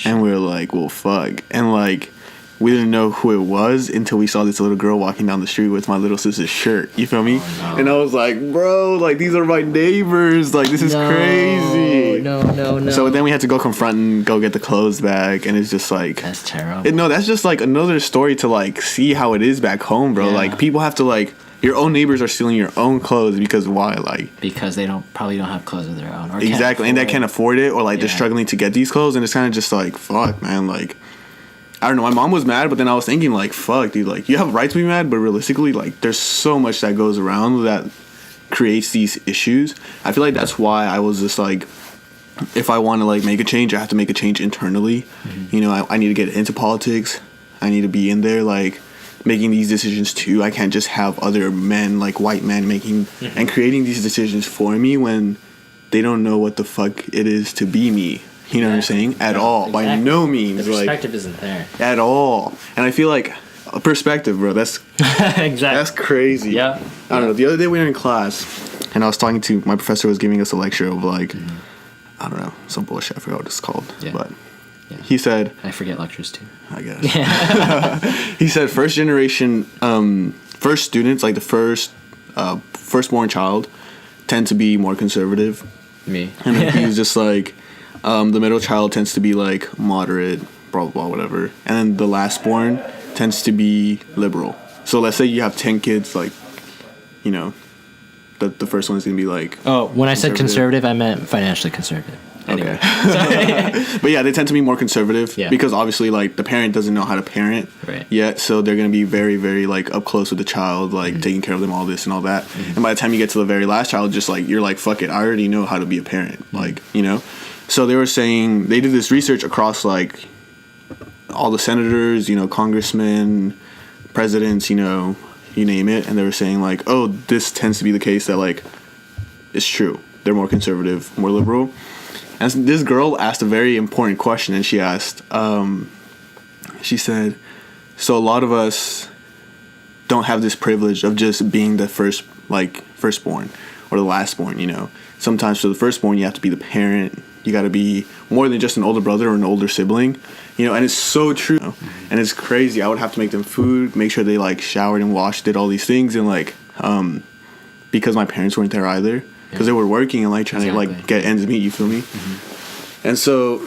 And we were like, well, fuck. And like, we didn't know who it was until we saw this little girl walking down the street with my little sister's shirt. You feel me? Oh, no. And I was like, bro, like, these are my neighbors. Like, this is crazy. No. So then we had to go confront and go get the clothes back. And it's just like... That's terrible. That's just like another story to like see how it is back home, bro. Yeah. Like, people have to like... Your own neighbors are stealing your own clothes because why? Like... Because they probably don't have clothes of their own. Or exactly. And they can't afford it, or like they're struggling to get these clothes. And it's kind of just like, fuck, man. Like... I don't know, my mom was mad, but then I was thinking, like, fuck, dude, like, you have a right to be mad, but realistically, like, there's so much that goes around that creates these issues. I feel like that's why I was just, like, if I want to, like, make a change, I have to make a change internally. I need to get into politics. I need to be in there, like, making these decisions, too. I can't just have other men, like, white men making and creating these decisions for me when they don't know what the fuck it is to be me. You know what I'm saying? At all. Exactly. By no means. The perspective isn't there. At all. And I feel like a perspective, bro, that's exactly. That's crazy. Yeah. I don't know. The other day we were in class, and I was talking to, my professor was giving us a lecture of like, I don't know, some bullshit. I forgot what it's called. Yeah. But he said... I forget lectures too. I guess. He said first generation, first students, like the firstborn child, tend to be more conservative. Me. And then he was just like... the middle child tends to be like moderate, blah, blah, blah, whatever. And then the last born tends to be liberal. So let's say you have 10 kids, like, the first one is going to be like... Oh, when I said conservative, I meant financially conservative. Anyway. Okay. But yeah, they tend to be more conservative because obviously like the parent doesn't know how to parent yet. So they're going to be very, very like up close with the child, like taking care of them, all this and all that. And by the time you get to the very last child, just like, you're like, fuck it, I already know how to be a parent. Like, So they were saying, they did this research across like all the senators, congressmen, presidents, you name it. And they were saying like, oh, this tends to be the case that like, it's true. They're more conservative, more liberal. And this girl asked a very important question, and she asked, she said, so a lot of us don't have this privilege of just being the firstborn or the lastborn, Sometimes for the firstborn, you have to be the parent. You got to be more than just an older brother or an older sibling, and it's so true. And it's crazy. I would have to make them food, make sure they like showered and washed, did all these things. And like, because my parents weren't there either, because they were working and like trying to like get ends meet, you feel me? And so,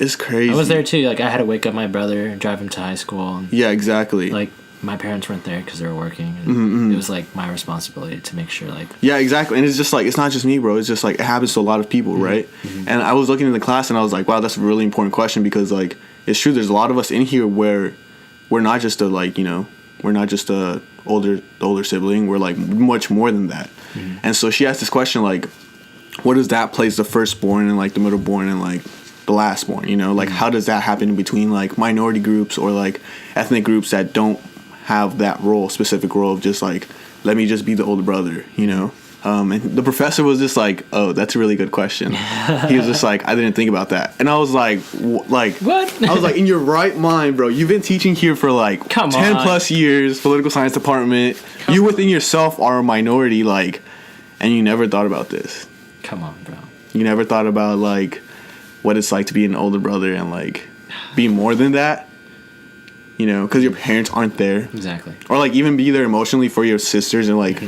it's crazy. I was there too. Like I had to wake up my brother, drive him to high school. And, yeah, exactly. Like my parents weren't there because they were working. And it was like my responsibility to make sure like. Yeah, exactly. And it's just like, it's not just me, bro. It's just like, it happens to a lot of people, right? And I was looking in the class and I was like, wow, that's a really important question, because like, it's true. There's a lot of us in here where we're not just a like, you know, we're not just a older sibling. We're like much more than that. And so she asked this question like, what does that place the firstborn and like the middleborn and like the lastborn, you know, like how does that happen in between like minority groups or like ethnic groups that don't have that specific role of just like, let me just be the older brother, you know? And the professor was just like, oh, that's a really good question. He was just like, I didn't think about that. And I was like, what? I was like, in your right mind, bro, you've been teaching here for like 10 plus years, political science department. You within yourself are a minority, like, and you never thought about this. Come on, bro. You never thought about like what it's like to be an older brother and like be more than that, you know, because your parents aren't there. Exactly. Or like even be there emotionally for your sisters and like,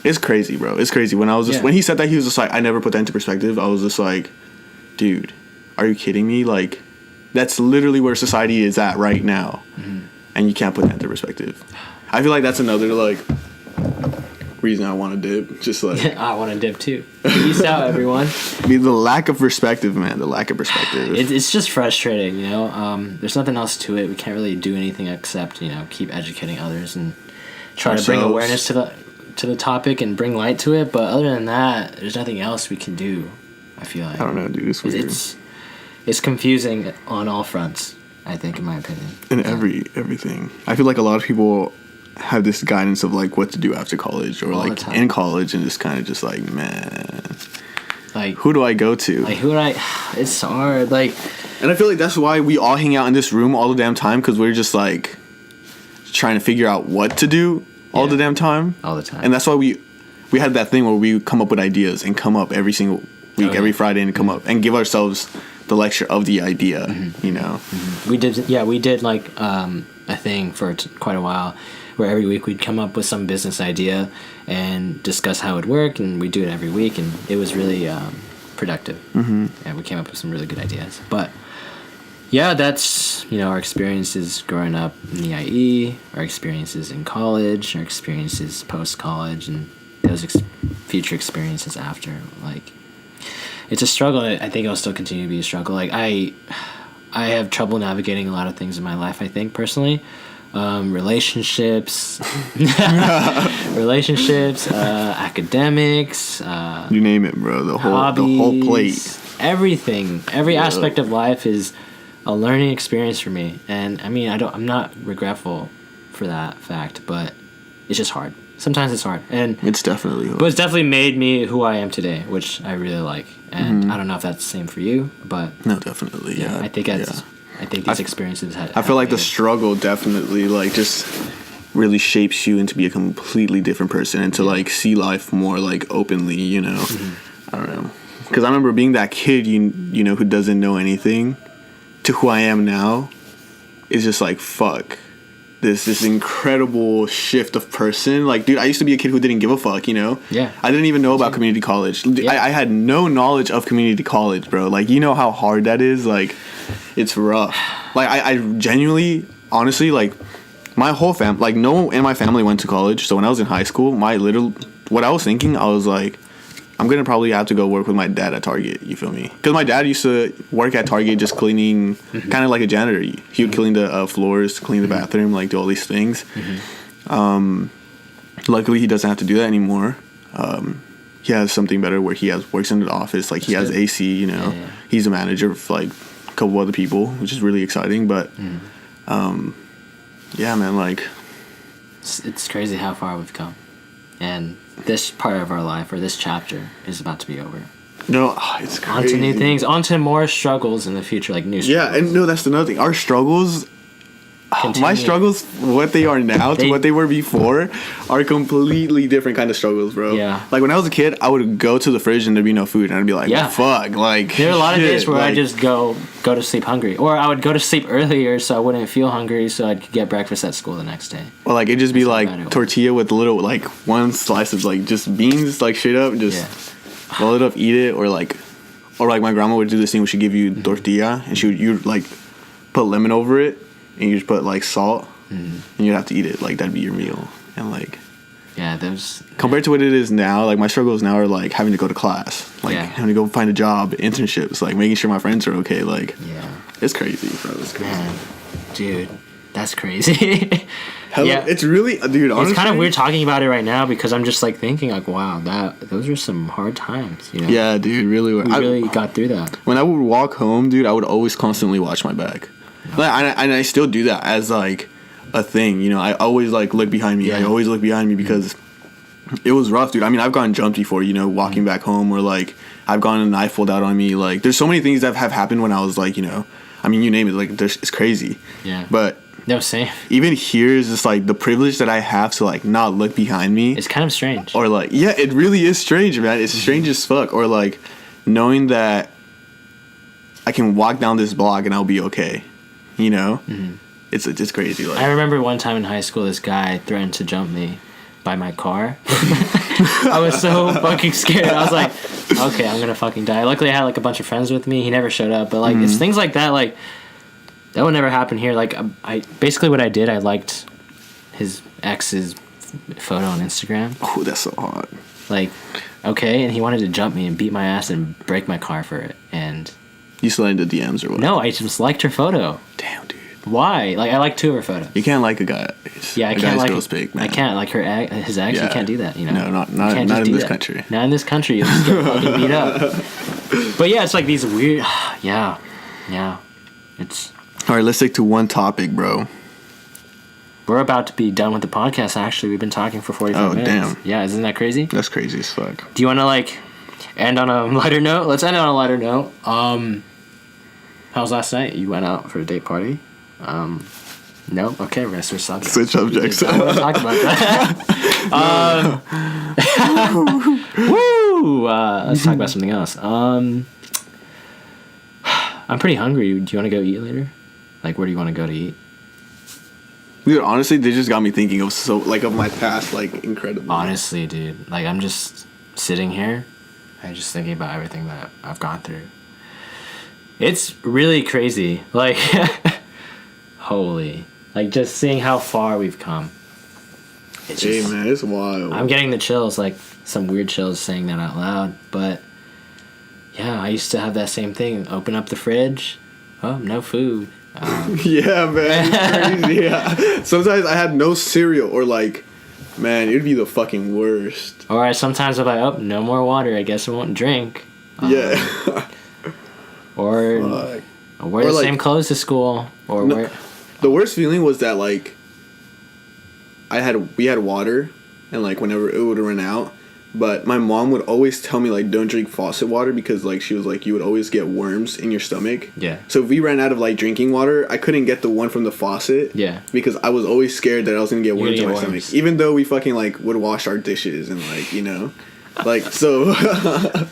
it's crazy, bro. It's crazy. When I was just when he said that, he was just like, I never put that into perspective. I was just like, dude, are you kidding me? Like, that's literally where society is at right now, and you can't put that into perspective. I feel like that's another like reason I want to dip. Just like I want to dip too. Peace out, everyone. I mean, the lack of perspective, man. The lack of perspective. It's just frustrating, you know. There's nothing else to it. We can't really do anything except, you know, keep educating others and try to bring awareness to the topic and bring light to it. But other than that, there's nothing else we can do. I feel like I don't know, dude. It's weird. It's confusing on all fronts, I think, in my opinion. In everything. I feel like a lot of people have this guidance of like what to do after college or all like in college, and just kind of just like, man, like who do I go to? Like who do I? It's hard. Like, and I feel like that's why we all hang out in this room all the damn time, because we're just like trying to figure out what to do all the damn time. All the time. And that's why we had that thing where we come up with ideas and come up every single week, every Friday, and come up and give ourselves the lecture of the idea. You know, we did like a thing for quite a while, where every week we'd come up with some business idea and discuss how it would work, and we'd do it every week, and it was really productive. And we came up with some really good ideas. But yeah, that's, you know, our experiences growing up in the IE, our experiences in college, our experiences post-college, and those future experiences after. Like, it's a struggle. I think it'll still continue to be a struggle. Like, I have trouble navigating a lot of things in my life, I think, personally. Relationships, academics, you name it, bro. The whole plate. Everything, every aspect of life is a learning experience for me. And I mean, I'm not regretful for that fact, but it's just hard. Sometimes it's hard, and it's definitely hard. But it's definitely made me who I am today, which I really like. And I don't know if that's the same for you, but no, definitely, yeah. I think I think these experiences I feel like the struggle definitely like just really shapes you into be a completely different person and to like see life more like openly, you know. I don't know, because I remember being that kid, you know, who doesn't know anything, to who I am now is just like, fuck, this incredible shift of person. Like, dude, I used to be a kid who didn't give a fuck, you know. I didn't even know about community college. I had no knowledge of community college, bro. Like, you know how hard that is. Like, it's rough. Like, I genuinely, honestly, like, my whole family, like, no one in my family went to college. So when I was in high school, what I was thinking, I was like, I'm gonna probably have to go work with my dad at Target. You feel me? Because my dad used to work at Target, just cleaning, kind of like a janitor. He would clean the floors, clean the bathroom, like do all these things. Luckily, he doesn't have to do that anymore. He has something better where he works in the office. Like, he has AC. You know, he's a manager for like a couple other people, which is really exciting. But yeah, man, like it's crazy how far we've come, and this part of our life, or this chapter, is about to be over. No, it's crazy. On to new things, on to more struggles in the future, like new struggles. Yeah, and no, that's another thing. Our struggles, my struggles, what they are now to what they were before, are completely different kind of struggles, bro. Yeah. Like, when I was a kid, I would go to the fridge and there'd be no food, and I'd be like, fuck, like, there are a lot of days where I just go to sleep hungry, or I would go to sleep earlier so I wouldn't feel hungry, so I'd get breakfast at school the next day. Or like, it'd just be like tortilla with a little, like, one slice of like just beans, like, straight up, just roll it up, eat it. Or like my grandma would do this thing where she'd give you tortilla, and you'd like put lemon over it, and you just put like salt and you'd have to eat it. Like that'd be your meal, and like. Yeah, those compared to what it is now, like my struggles now are like having to go to class, like having to go find a job, internships, like making sure my friends are okay. Like, it's crazy, bro. It's crazy, man, dude. That's crazy. Yeah, it's really, dude. Honestly, it's kind of weird talking about it right now because I'm just like thinking, like, wow, those are some hard times. You know? Yeah, dude, really. We really got through that. When I would walk home, dude, I would always constantly watch my back. Like, and I still do that as like a thing. You know, I always like look behind me. I always look behind me because it was rough, dude. I mean, I've gotten jumped before. You know, walking back home, or like I've gotten a knife pulled out on me. Like, there's so many things that have happened when I was like, you know, I mean, you name it. Like, it's crazy. Yeah. But. No, same. Even here is just like the privilege that I have to like not look behind me. It's kind of strange. Or like, yeah, it really is strange, man. It's strange as fuck. Or like knowing that I can walk down this block and I'll be okay. You know, it's crazy. Like, I remember one time in high school, this guy threatened to jump me by my car. I was so fucking scared. I was like, okay, I'm gonna fucking die. Luckily, I had like a bunch of friends with me. He never showed up, but like it's things like that, like. That would never happen here. Like, I basically what I did, I liked his ex's photo on Instagram. Oh, that's so hard. Like, okay, and he wanted to jump me and beat my ass and break my car for it. And you slid into DMs or what? No, I just liked her photo. Damn, dude. Why? Like, I like two of her photos. You can't like a guy. Yeah, I can't like girl's fake, man. I can't like his ex. You can't do that. You know. No, not in this country. Not in this country. You'll just get fucking beat up. But yeah, it's like these weird. Yeah. It's. All right, let's stick to one topic, bro. We're about to be done with the podcast, actually. We've been talking for 45 minutes. Oh, damn. Yeah, isn't that crazy? That's crazy as fuck. Do you want to, like, end on a lighter note? Let's end on a lighter note. How was last night? You went out for a date party? No? Okay, we're going to switch subjects. Switch subjects. I want to talk about that. Woo! Let's talk about something else. I'm pretty hungry. Do you want to go eat later? Like, where do you want to go to eat? Dude, honestly, they just got me thinking of of my past, like, incredibly. Honestly, dude, like, I'm just sitting here and just thinking about everything that I've gone through. It's really crazy. Like, holy. Like, just seeing how far we've come. It's just, man, it's wild. I'm getting the chills, like, some weird chills saying that out loud. But, yeah, I used to have that same thing. Open up the fridge. Oh, no food. Yeah, man, it's crazy. Yeah. Sometimes I had no cereal, or like, man, it'd be the fucking worst. Or sometimes I'm like, oh, no more water. I guess I won't drink. Yeah. Or wear the same clothes to school. Or wear. The worst feeling was that like, we had water, and like whenever it would run out. But my mom would always tell me, like, don't drink faucet water because, like, she was like, you would always get worms in your stomach. Yeah. So if we ran out of, like, drinking water, I couldn't get the one from the faucet. Yeah. Because I was always scared that I was going to get worms in my stomach. Even though we fucking, like, would wash our dishes and, like, you know. Like, so.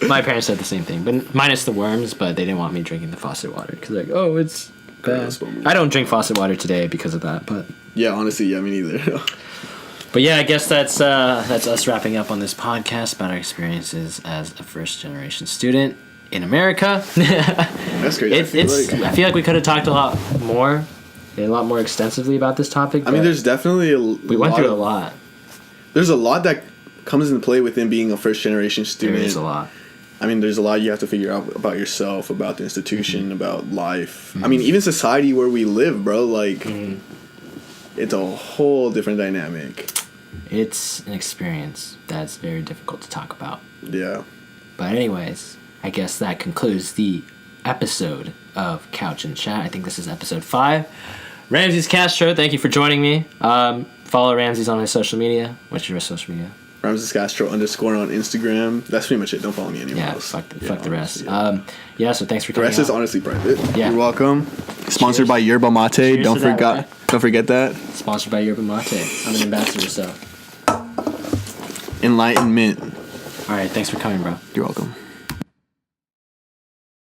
My parents said the same thing, but minus the worms, but they didn't want me drinking the faucet water. Because, like, oh, it's bad. I don't drink faucet water today because of that, but. Yeah, honestly, yeah, me neither. But yeah, I guess that's us wrapping up on this podcast about our experiences as a first-generation student in America. That's crazy. I feel like we could have talked a lot more extensively about this topic. I mean, there's definitely we went through a lot. There's a lot that comes into play within being a first-generation student. There is a lot. I mean, there's a lot you have to figure out about yourself, about the institution, about life. I mean, even society where we live, bro. Like, it's a whole different dynamic. It's an experience that's very difficult to talk about. Yeah. But anyways, I guess that concludes the episode of Couch and Chat. I think this is episode 5. Ramses Castro, thank you for joining me. Follow Ramses on his social media. What's your social media? Ramses Castro _ on Instagram. That's pretty much it. Don't follow me anywhere else. Fuck the rest. Yeah. So thanks for coming. The rest is honestly private. Yeah. You're welcome. Sponsored by Yerba Mate. Cheers Don't forget that. Sponsored by Yerba Mate. I'm an ambassador, so. Enlightenment. All right. Thanks for coming, bro. You're welcome.